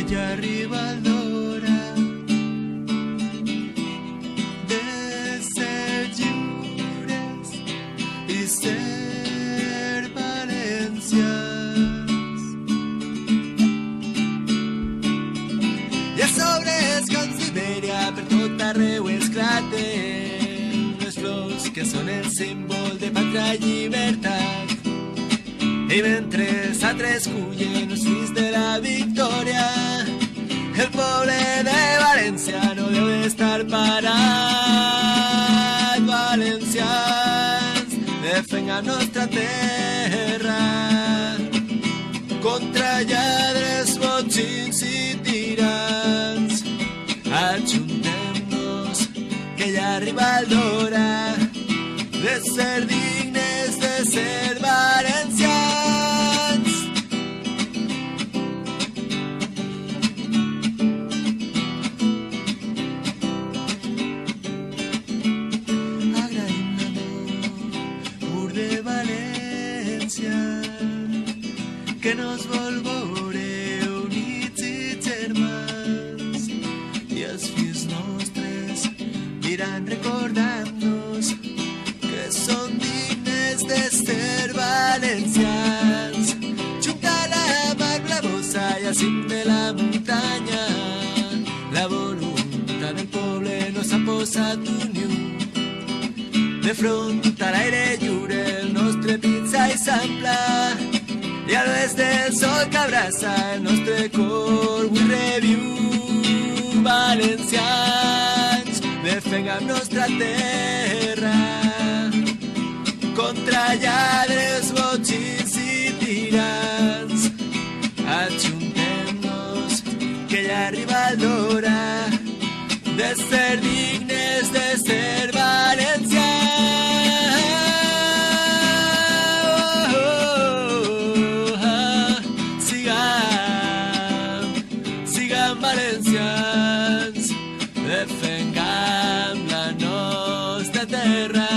ja arriba l'hora de ser lliures i ser valencians. I a sobre els camps d'Ibèria per tot arreu esclaten les flors que són el símbol de pàtria i llibertat. I mentre altres cullen els fills de la victòria, el poble de València no deu d'estar parat. Valencians, defengam nostra terra contra lladres, botxins i tirans. Ajuntem-nos, que ja arriba l'hora de ser dignes, de ser valencians. Agraïm l'amor pur de València, que nos vol veure units i germans, i els fills nostres iran recordant-nos que són dignes de ser valencians. Junta la mar blavosa i al cim de la muntanya, la voluntat del poble nos ha posat unió. De front a l'aire lliure el nostre pit s'eixampla, i a l'oest del sol que abraça el nostre cor avui reviu. Valencians, defengam nostra terra contra lladres, botxins i tirans. Ajuntem-nos, que ja arriba l'hora de ser dignes, de ser valencians. Siguem valencians, defengam la nostra terra,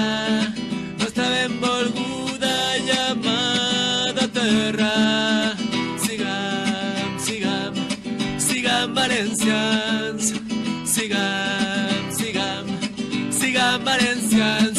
nostra benvolguda i amada terra. Siguem valencians, siguem valencians.